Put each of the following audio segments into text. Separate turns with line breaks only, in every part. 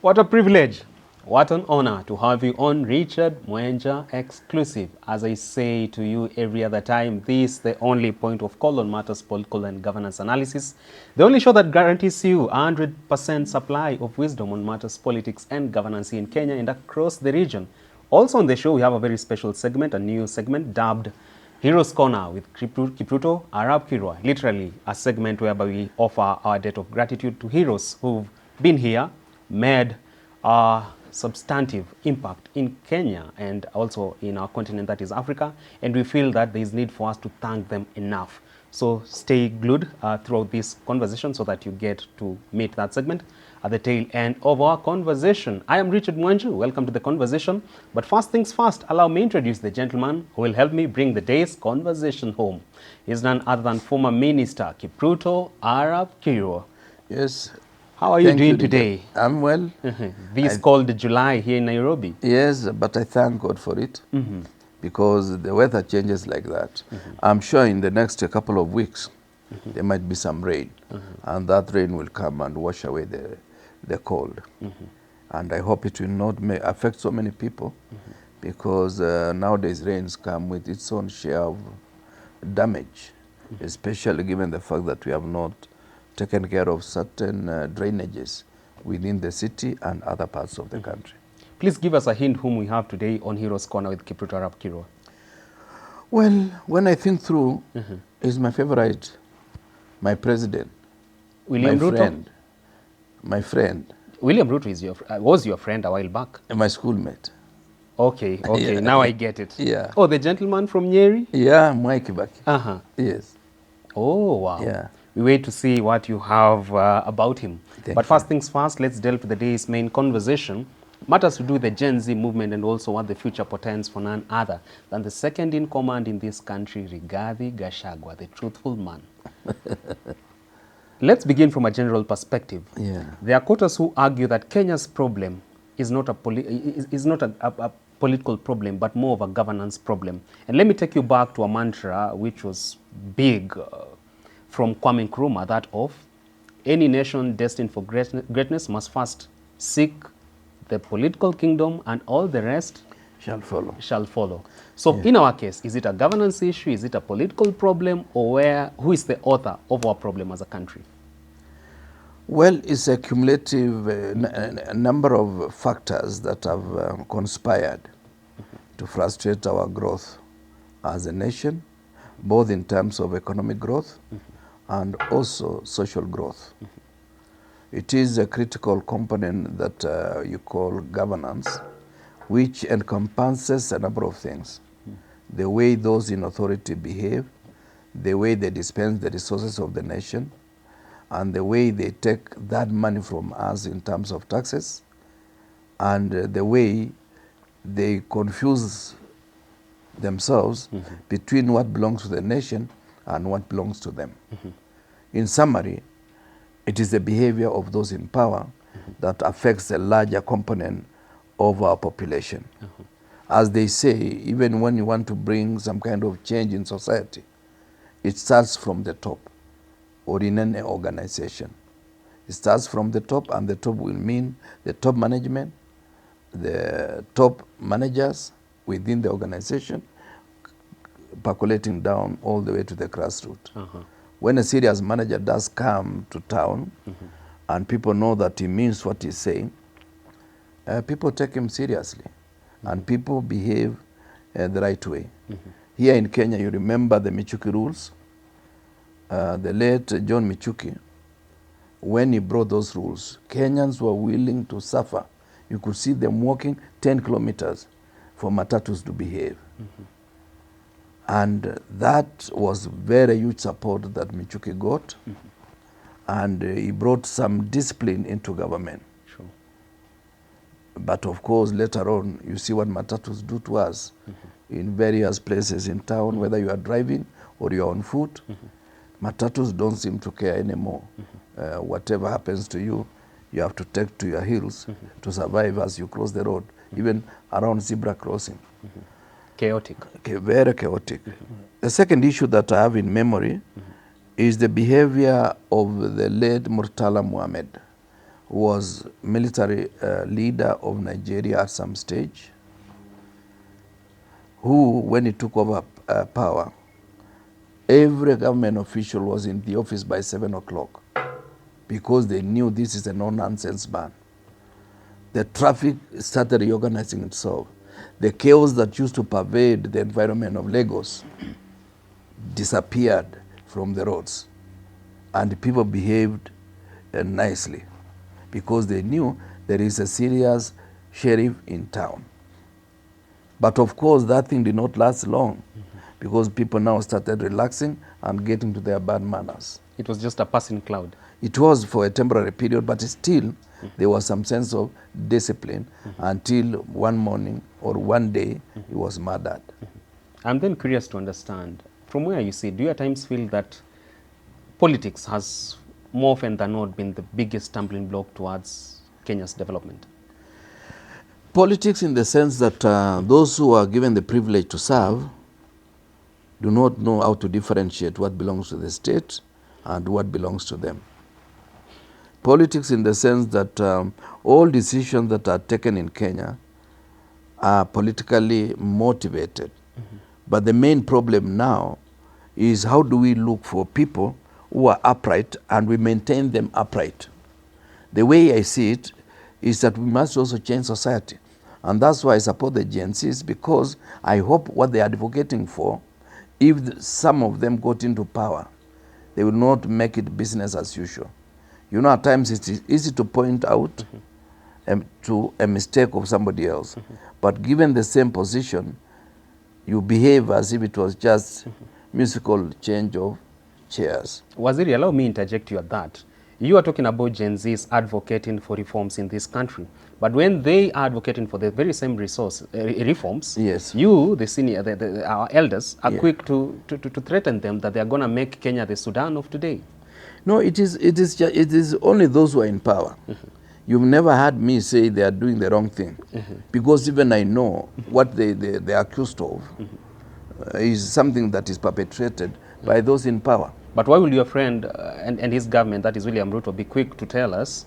What a privilege, what an honor to have you on Richard Mwenja Exclusive. As I say to you every other time, this is the only point of call on matters political and governance analysis. The only show that guarantees you 100% supply of wisdom on matters politics and governance in Kenya and across the region. Also on the show, we have a very special segment, a new segment dubbed Heroes Corner with Kipruto Arab Kirwa. Literally a segment whereby we offer our debt of gratitude to heroes who've been here, made a substantive impact in Kenya and also in our continent, that is Africa, and we feel that there is need for us to thank them enough. So stay glued throughout this conversation so that you get to meet that segment at the tail end of our conversation. I am Richard Mwenja. Welcome to the conversation. But first things first, allow me to introduce the gentleman who will help me bring the day's conversation home. He's none other than former Minister Kipruto Arab Kirwa.
Yes.
How are you doing today?
I'm well.
This called July here in Nairobi.
Yes, but I thank God for it because the weather changes like that. I'm sure in the next couple of weeks there might be some rain and that rain will come and wash away the cold. And I hope it will not affect so many people because nowadays rains come with its own share of damage, especially given the fact that we have not taken care of certain drainages within the city and other parts of the country.
Please give us a hint whom we have today on Heroes Corner with Kipruto Arab Kirwa.
Well, when I think through, is my favorite, my president,
William
my
Ruto?
friend, my friend.
William Ruto is was your friend a while back.
And my schoolmate.
Okay, okay,
Yeah.
now I get it.
Yeah.
Oh, the gentleman from Nyeri?
Yeah, Mwai Kibaki.
Uh-huh.
Yes.
Oh, wow.
Yeah.
We wait to see what you have about him.
Thank
But
you.
first things first, let's delve to the day's main conversation. Matters to do with the Gen Z movement and also what the future portends for none other than the second in command in this country, Rigathi Gachagua, the truthful man. Let's begin from a general perspective.
Yeah.
There are quotas who argue that Kenya's problem is not a political problem, but more of a governance problem. And let me take you back to a mantra which was big from Kwame Nkrumah, that of any nation destined for greatness must first seek the political kingdom and all the rest
Shall follow.
So in our case, is it a governance issue? Is it a political problem? Or who is the author of our problem as a country?
Well, it's a cumulative a number of factors that have conspired to frustrate our growth as a nation, both in terms of economic growth and also social growth. It is a critical component that you call governance, which encompasses a number of things. The way those in authority behave, the way they dispense the resources of the nation, and the way they take that money from us in terms of taxes, and the way they confuse themselves between what belongs to the nation and what belongs to them. In summary, it is the behavior of those in power that affects a larger component of our population. As they say, even when you want to bring some kind of change in society, it starts from the top or in any organization. It starts from the top, and the top will mean the top management, the top managers within the organization, percolating down all the way to the grassroots. When a serious manager does come to town and people know that he means what he's saying, people take him seriously and people behave the right way. Here in Kenya, you remember the Michuki rules. The late John Michuki, when he brought those rules, Kenyans were willing to suffer. You could see them walking 10 kilometers for matatus to behave. And that was very huge support that Michuki got. And he brought some discipline into government.
Sure.
But of course, later on, you see what matatus do to us in various places in town, whether you are driving or you are on foot. Matatus don't seem to care anymore. Whatever happens to you, you have to take to your heels to survive as you cross the road, even around zebra crossing.
Chaotic.
Okay, very chaotic. The second issue that I have in memory is the behavior of the late Murtala Muhammad, was military leader of Nigeria at some stage, who, when he took over power, every government official was in the office by 7 o'clock because they knew this is a no-nonsense man. The traffic started reorganizing itself. The chaos that used to pervade the environment of Lagos disappeared from the roads, and people behaved nicely because they knew there is a serious sheriff in town. But of course, that thing did not last long because people now started relaxing and getting to their bad manners.
It was just a passing cloud.
It was for a temporary period, but still there was some sense of discipline until one morning or one day he was murdered.
I'm then curious to understand, from where you see, do you at times feel that politics has more often than not been the biggest stumbling block towards Kenya's development?
Politics in the sense that those who are given the privilege to serve do not know how to differentiate what belongs to the state and what belongs to them. Politics in the sense that all decisions that are taken in Kenya are politically motivated. But the main problem now is how do we look for people who are upright and we maintain them upright. The way I see it is that we must also change society. And that's why I support the Gen Zs, because I hope what they are advocating for, if some of them got into power, they will not make it business as usual. You know, at times it is easy to point out to a mistake of somebody else. But given the same position, you behave as if it was just musical change of chairs.
Waziri, allow me to interject you at that. You are talking about Gen Zs advocating for reforms in this country. But when they are advocating for the very same reforms,
yes,
you, the senior, our elders, are quick to threaten them that they are going to make Kenya the Sudan of today.
No, it is only those who are in power. You've never heard me say they are doing the wrong thing, because even I know what they are accused of is something that is perpetrated by those in power.
But why will your friend and his government, that is William Ruto, be quick to tell us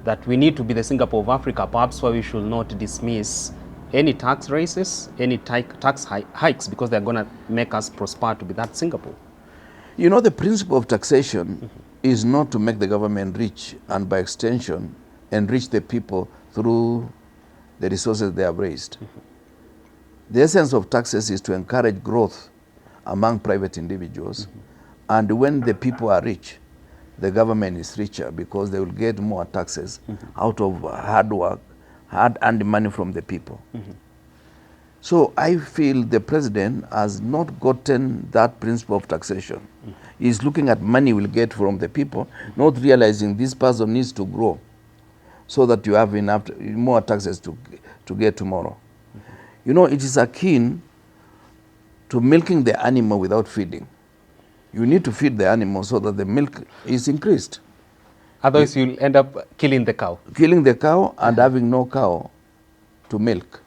that we need to be the Singapore of Africa, perhaps why we should not dismiss any tax raises, any tax hikes, because they're going to make us prosper to be that Singapore?
You know, the principle of taxation is not to make the government rich and by extension enrich the people through the resources they have raised. The essence of taxes is to encourage growth among private individuals, and when the people are rich, the government is richer because they will get more taxes out of hard work, hard-earned money from the people. So I feel the president has not gotten that principle of taxation. He's looking at money we'll get from the people, not realizing this person needs to grow so that you have enough, more taxes to get tomorrow. You know, it is akin to milking the animal without feeding. You need to feed the animal so that the milk is increased.
Otherwise, you'll end up killing the cow.
Killing the cow and having no cow to milk.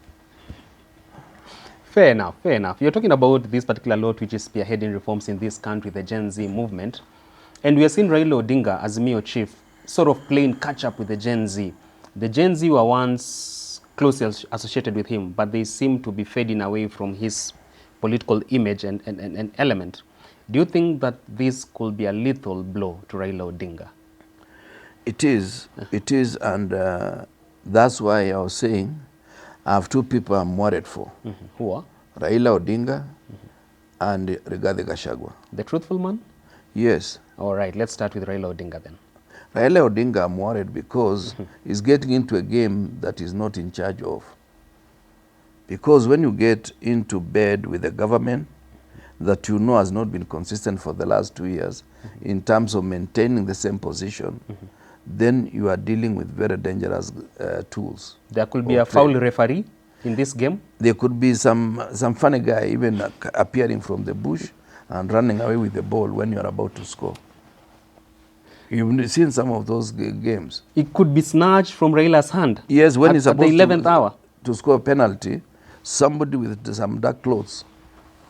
Fair enough, fair enough. You're talking about this particular lot which is spearheading reforms in this country, the Gen Z movement. And we are seeing Raila Odinga as Mio chief sort of playing catch up with the Gen Z. The Gen Z were once closely associated with him, but they seem to be fading away from his political image and element. Do you think that this could be a lethal blow to Raila Odinga?
It is, and that's why I was saying I have two people I'm worried for.
Who are?
Raila Odinga and Rigathi Gachagua.
The truthful man?
Yes.
All right, let's start with Raila Odinga then.
Raila Odinga, I'm worried because he's getting into a game that he's not in charge of. Because when you get into bed with the government that you know has not been consistent for the last 2 years in terms of maintaining the same position, then you are dealing with very dangerous tools.
There could be a foul referee in this game?
There could be some funny guy even appearing from the bush and running away with the ball when you are about to score. You've seen some of those games.
It could be snatched from Raila's hand.
Yes, when he's
at the 11th hour
to score a penalty, somebody with some dark clothes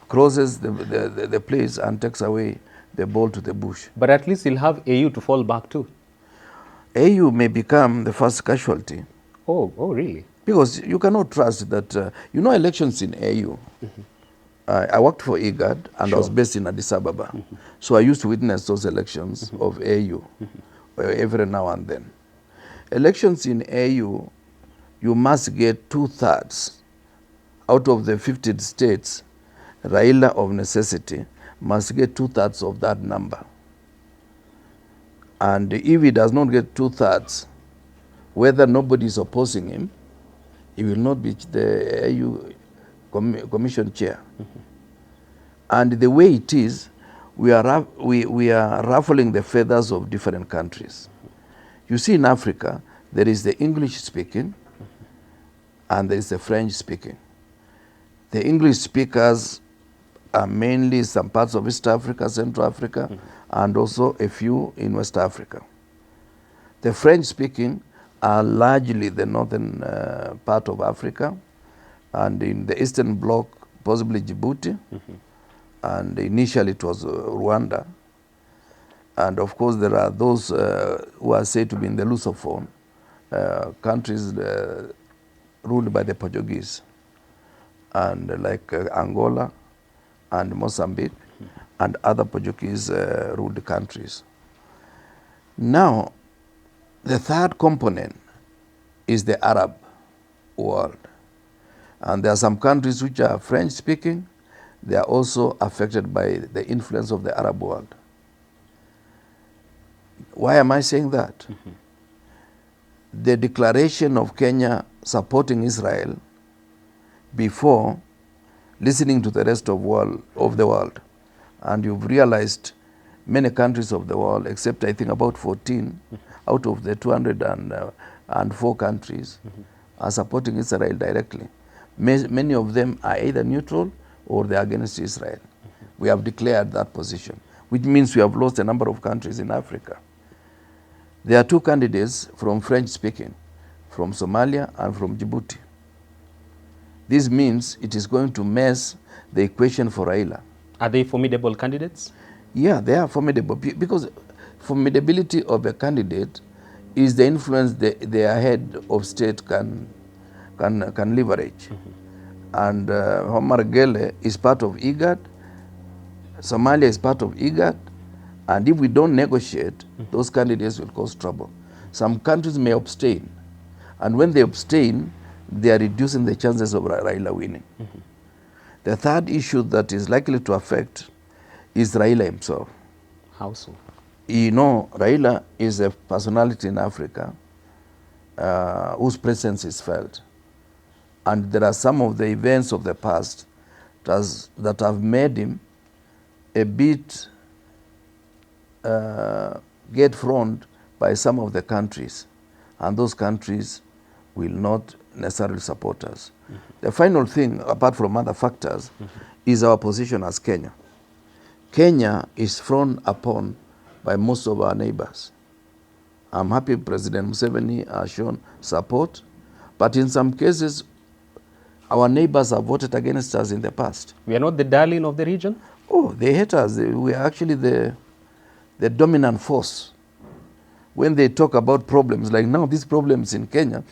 crosses the place and takes away the ball to the bush.
But at least he'll have AU to fall back to.
AU may become the first casualty.
Oh, really?
Because you cannot trust that, elections in AU. I worked for IGAD and I was based in Addis Ababa. So I used to witness those elections of AU every now and then. Elections in AU, you must get 2/3 out of the 50 states. Raila of necessity must get 2/3 of that number. And if he does not get 2/3, whether nobody is opposing him, he will not be the AU Commission chair. And the way it is, we are ruffling the feathers of different countries. You see, in Africa, there is the English speaking and there is the French speaking. The English speakers are mainly some parts of East Africa, Central Africa, and also a few in West Africa. The French speaking are largely the northern part of Africa, and in the Eastern Bloc, possibly Djibouti, and initially it was Rwanda. And of course there are those who are said to be in the Lusophone, countries ruled by the Portuguese, and like Angola and Mozambique and other Portuguese ruled countries. Now, the third component is the Arab world. And there are some countries which are French speaking. They are also affected by the influence of the Arab world. Why am I saying that? The declaration of Kenya supporting Israel before listening to the rest of the world, and you've realized many countries of the world, except I think about 14 out of the 204 countries, are supporting Israel directly. Many of them are either neutral or they are against Israel. We have declared that position, which means we have lost a number of countries in Africa. There are two candidates from French speaking, from Somalia and from Djibouti. This means it is going to mess the equation for Raila.
Are they formidable candidates?
Yeah, they are formidable, because formidability of a candidate is the influence their head of state can leverage. And Omar Gele is part of IGAD, Somalia is part of IGAD, and if we don't negotiate, those candidates will cause trouble. Some countries may abstain, and when they abstain, they are reducing the chances of Raila winning. The third issue that is likely to affect is Raila himself.
How so?
You know, Raila is a personality in Africa whose presence is felt. And there are some of the events of the past that have made him a bit get thrown by some of the countries. And those countries will not necessarily support us. The final thing, apart from other factors, is our position as Kenya. Kenya is frowned upon by most of our neighbors. I'm happy President Museveni has shown support, but in some cases, our neighbors have voted against us in the past.
We are not the darling of the region?
Oh, they hate us. We are actually the dominant force. When they talk about problems, like now these problems in Kenya,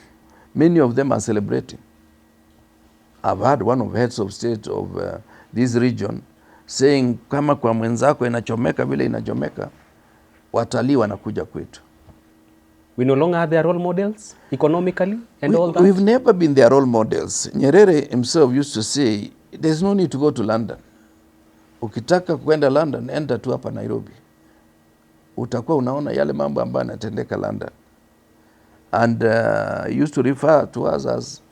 many of them are celebrating. I've had one of heads of state of this region saying, kama kwa mwenzako inachomeka vile inachomeka, watalii wanakuja kwetu.
We no longer are their role models economically and all that?
We've never been their role models. Nyerere himself used to say, there's no need to go to London. Ukitaka kwenda London, enda tu hapa Nairobi. Utakuwa unaona yale mambo ambayo yanatendeka London. And used to refer to us as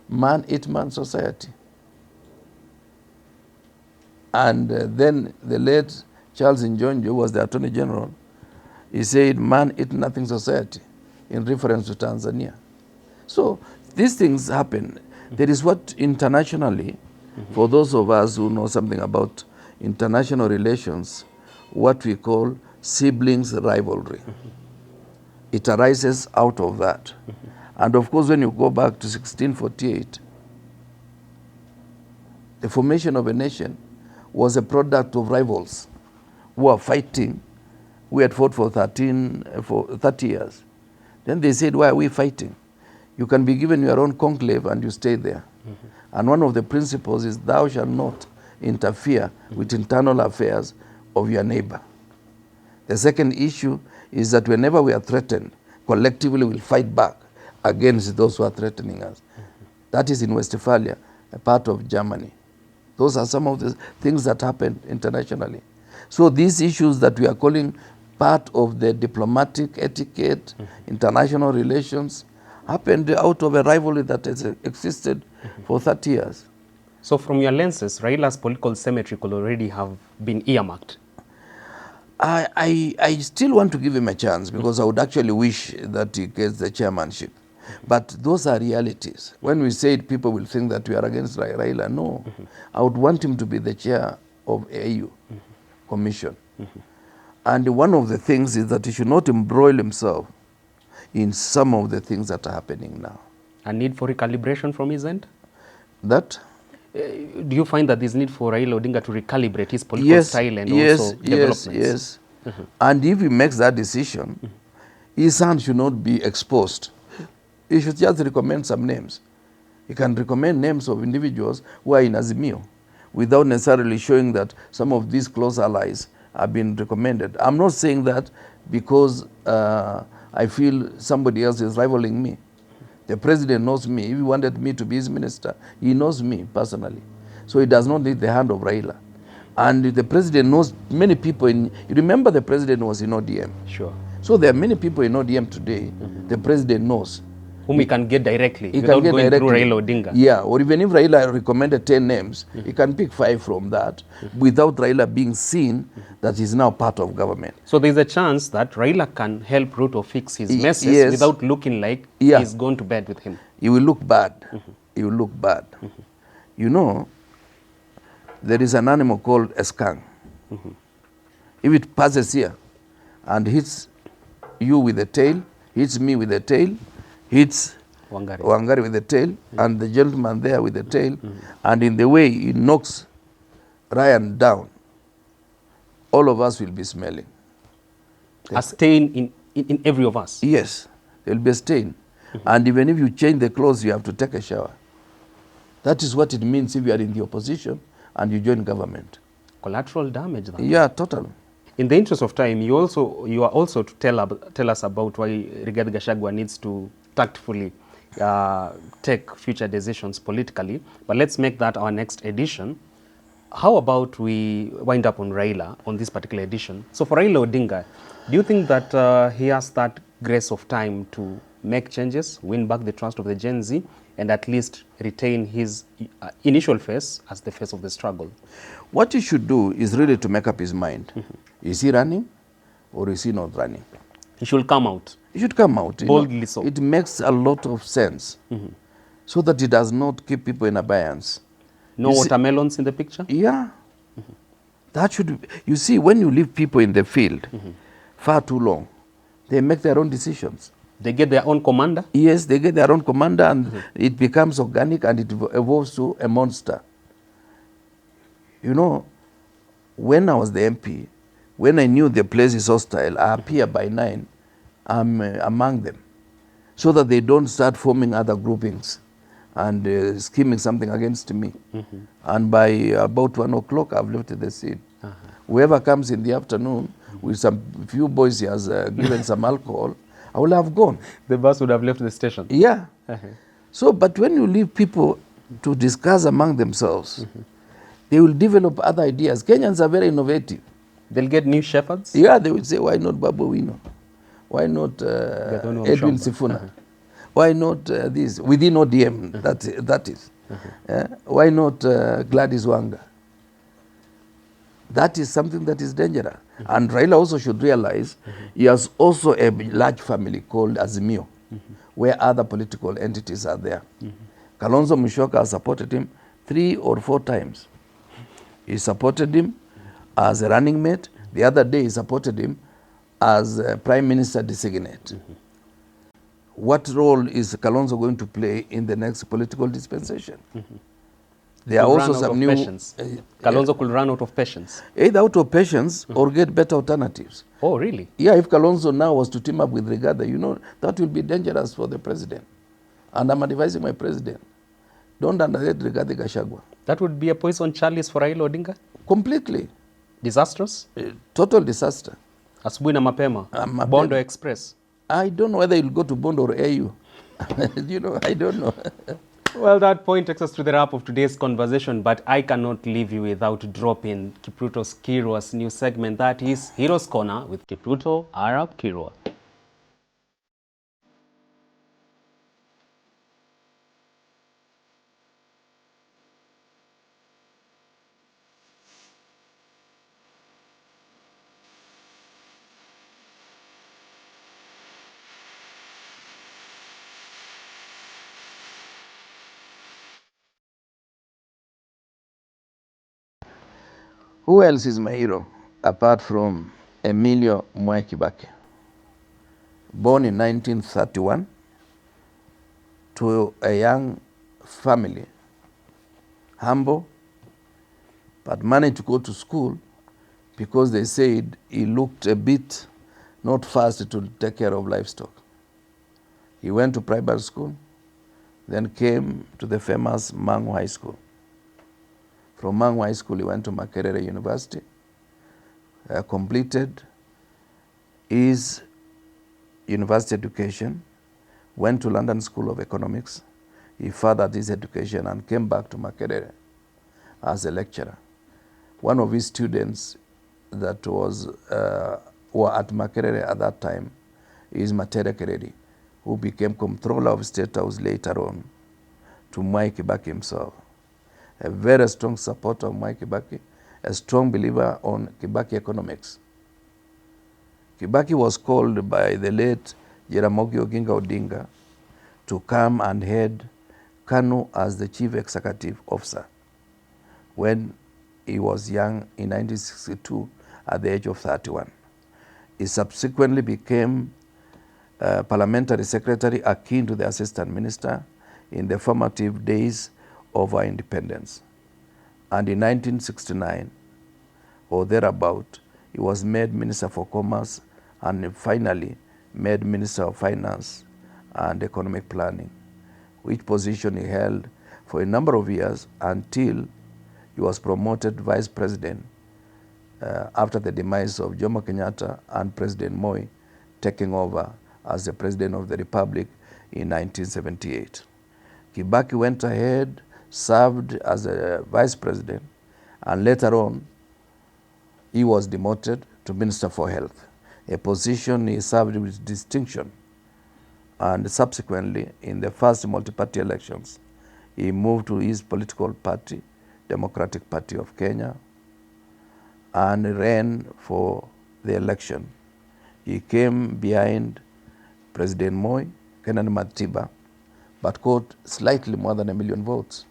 man-eat-man society. And then the late Charles Njonjo, who was the Attorney General, he said man-eat-nothing society in reference to Tanzania. So these things happen. There is what internationally, for those of us who know something about international relations, what we call siblings rivalry. It arises out of that. And of course, when you go back to 1648, the formation of a nation was a product of rivals who are fighting. We had fought for 30 years. Then they said, why are we fighting? You can be given your own conclave and you stay there. And one of the principles is thou shalt not interfere with internal affairs of your neighbor. The second issue is that whenever we are threatened, collectively we'll fight back against those who are threatening us. That is in Westphalia, a part of Germany. Those are some of the things that happened internationally. So these issues that we are calling part of the diplomatic etiquette, international relations, happened out of a rivalry that has existed for 30 years.
So from your lenses, Raila's political cemetery could already have been earmarked.
I still want to give him a chance because I would actually wish that he gets the chairmanship. But those are realities. When we say it, people will think that we are against Raila. No. I would want him to be the chair of AU Commission. And one of the things is that he should not embroil himself in some of the things that are happening now.
A need for recalibration from his end?
That?
Do you find that there's need for Raila Odinga to recalibrate his political style and also developments?
Yes. And if he makes that decision, his son should not be exposed. He should just recommend some names. He can recommend names of individuals who are in Azimio without necessarily showing that some of these close allies have been recommended. I'm not saying that because I feel somebody else is rivaling me. The president knows me. If he wanted me to be his minister, he knows me personally. So he does not need the hand of Raila. And the president knows many people in... You remember the president was in ODM.
Sure.
So there are many people in ODM today the president knows.
Whom he can get directly without going through Raila Odinga.
Yeah, or even if Raila recommended 10 names, he can pick 5 from that without Raila being seen that he's now part of government.
So there's a chance that Raila can help Ruto fix his messes without looking like he's gone to bed with him.
He will look bad. He will look bad. You know, there is an animal called a skunk. If it passes here and hits you with the tail, hits me with the tail, hits Wangari with the tail, and the gentleman there with the tail, and in the way he knocks Ryan down, all of us will be smelling.
A stain in every of us?
Yes, there will be a stain. And even if you change the clothes, you have to take a shower. That is what it means if you are in the opposition and you join government.
Collateral damage then?
Yeah, totally.
In the interest of time, you are also to tell us about why Rigathi Gachagua needs to tactfully take future decisions politically. But let's make that our next edition. How about we wind up on Raila on this particular edition? So for Raila Odinga, do you think that he has that grace of time to make changes, win back the trust of the Gen Z, and at least retain his initial face as the face of the struggle?
What he should do is really to make up his mind. Is he running or is he not running?
He should come out.
He should come out.
Boldly so.
It makes a lot of sense so that he does not keep people in abeyance.
No watermelons in the picture?
Yeah. That should be, you see, when you leave people in the field far too long, they make their own decisions.
They get their own commander?
Yes, they get their own commander, and it becomes organic and it evolves to a monster. You know, when I was the MP, when I knew the place is hostile, I appear by 9, I'm among them, so that they don't start forming other groupings and scheming something against me. And by about 1 o'clock, I've left the scene. Whoever comes in the afternoon with some few boys he has given some alcohol, I will have gone.
The bus would have left the station.
Yeah. So, but when you leave people to discuss among themselves, they will develop other ideas. Kenyans are very innovative.
They'll get new shepherds?
Yeah, they will say, why not Babu Wino? Why not Edwin Sifuna? Why not this? Within ODM, that is. Why not Gladys Wanga? That is something that is dangerous. And Raila also should realize he has also a large family called Azimio, where other political entities are there. Kalonzo Musyoka has supported him 3 or 4 times. He supported him as a running mate. The other day he supported him as a prime minister designate. What role is Kalonzo going to play in the next political dispensation? There are
Could
also
run out
some
of
new,
patience. Kalonzo could run out of patience.
either out of patience or get better alternatives.
Oh, really?
Yeah, if Kalonzo now was to team up with Rigathi, you know, that will be dangerous for the president. And I'm advising my president, don't underrate Rigathi Gachagua.
That would be a poison chalice for Raila Odinga?
Completely.
Disastrous?
Total disaster.
Asubuhi na mapema.
Mapema.
Bondo Express.
I don't know whether he'll go to Bondo or AU. You know, I don't know.
Well, that point takes us to the wrap of today's conversation, but I cannot leave you without dropping Kipruto's Kirua's new segment, that is Heroes Corner with Kipruto Arab Kirua.
Who else is my hero apart from Emilio Mwai Kibaki? Born in 1931 to a young family, humble, but managed to go to school because they said he looked a bit not fast to take care of livestock. He went to primary school, then came to the famous Mangu High School. From Mangu High School, he went to Makerere University, completed his university education, went to London School of Economics. He furthered his education and came back to Makerere as a lecturer. One of his students that was were at Makerere at that time is Matere Keredi, who became Comptroller of State House later on to Mwai Kibaki himself. A very strong supporter of Mwai Kibaki, a strong believer on Kibaki economics. Kibaki was called by the late Jaramogi Oginga Odinga to come and head KANU as the chief executive officer when he was young in 1962 at the age of 31. He subsequently became parliamentary secretary akin to the assistant minister in the formative days of our independence. And in 1969 or thereabout, he was made Minister for Commerce and finally made Minister of Finance and Economic Planning, which position he held for a number of years until he was promoted Vice President after the demise of Jomo Kenyatta and President Moi taking over as the President of the Republic in 1978. Kibaki went ahead, served as a Vice President, and later on he was demoted to Minister for Health, a position he served with distinction. And subsequently, in the first multi-party elections, he moved to his political party, Democratic Party of Kenya, and ran for the election. He came behind President Moi, Kennedy Matiba, but got slightly more than 1 million votes.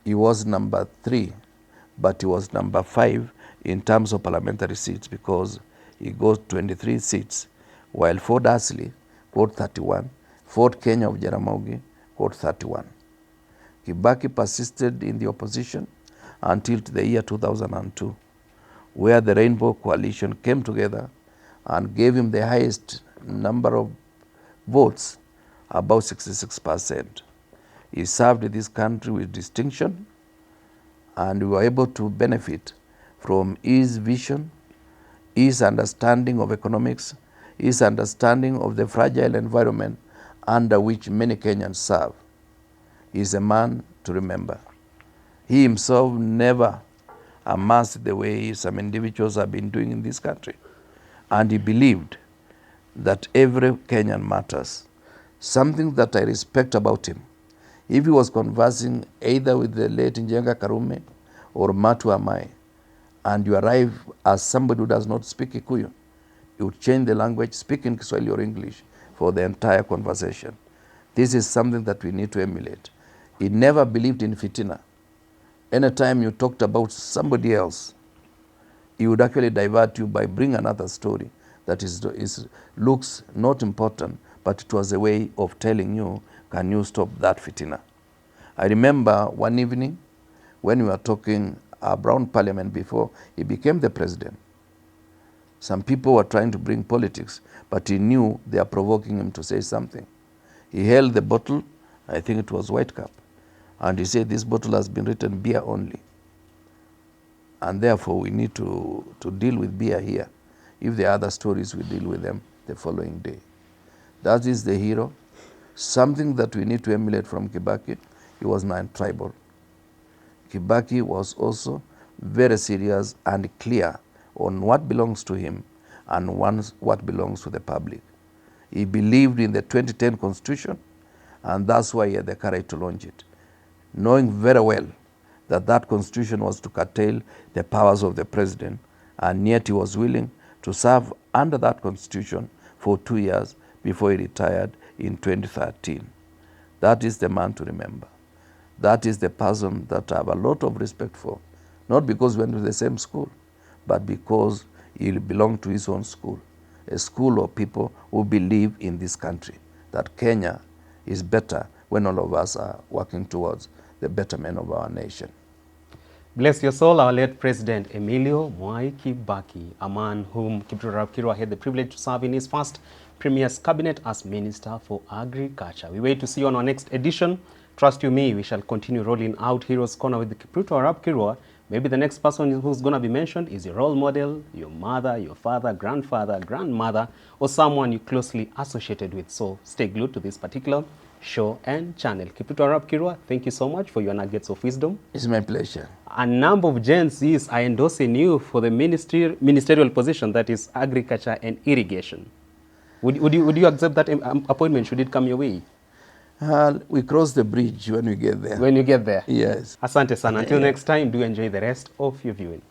He was number 3, but he was number 5 in terms of parliamentary seats because he got 23 seats, while Ford Ashley got 31, Ford Kenya of Jaramogi got 31. Kibaki persisted in the opposition until the year 2002, where the Rainbow Coalition came together and gave him the highest number of votes, about 66%. He served this country with distinction, and we were able to benefit from his vision, his understanding of economics, his understanding of the fragile environment under which many Kenyans serve. He is a man to remember. He himself never amassed the way some individuals have been doing in this country. And he believed that every Kenyan matters. Something that I respect about him. If he was conversing either with the late Njenga Karume or Matu Amai, and you arrive as somebody who does not speak Kikuyu, you would change the language, speak in Kiswahili or English for the entire conversation. This is something that we need to emulate. He never believed in fitina. Anytime you talked about somebody else, he would actually divert you by bringing another story that looks not important, but it was a way of telling you, can you stop that fitina? I remember one evening when we were talking around Parliament before he became the president. Some people were trying to bring politics, but he knew they are provoking him to say something. He held the bottle, I think it was White Cup, and he said, this bottle has been written beer only. And therefore we need to deal with beer here. If there are other stories, we deal with them the following day. That is the hero. Something that we need to emulate from Kibaki. He was non-tribal. Kibaki was also very serious and clear on what belongs to him and what belongs to the public. He believed in the 2010 Constitution, and that's why he had the courage to launch it, knowing very well that that Constitution was to curtail the powers of the president, and yet he was willing to serve under that Constitution for 2 years before he retired in 2013. That is the man to remember. That is the person that I have a lot of respect for, not because we went to the same school, but because he belonged to his own school, a school of people who believe in this country, that Kenya is better when all of us are working towards the betterment of our nation.
Bless your soul, our late President Emilio Mwai Kibaki, a man whom Kipchumba Arap Kirwa had the privilege to serve in his first Premier's cabinet as Minister for Agriculture. We wait to see you on our next edition. Trust you me, we shall continue rolling out Heroes Corner with Kipchumba Arap Kirwa. Maybe the next person who's going to be mentioned is your role model, your mother, your father, grandfather, grandmother, or someone you closely associated with. So stay glued to this particular show and channel. Kipchumba Arap Kirwa, thank you so much for your nuggets of wisdom.
It's my pleasure.
A number of Gen Zs are endorsing you for the ministerial position, that is agriculture and irrigation. Would you accept that appointment should it come your way?
We cross the bridge when we get there.
When you get there?
Yes.
Asante sana. Until next time, do enjoy the rest of your viewing.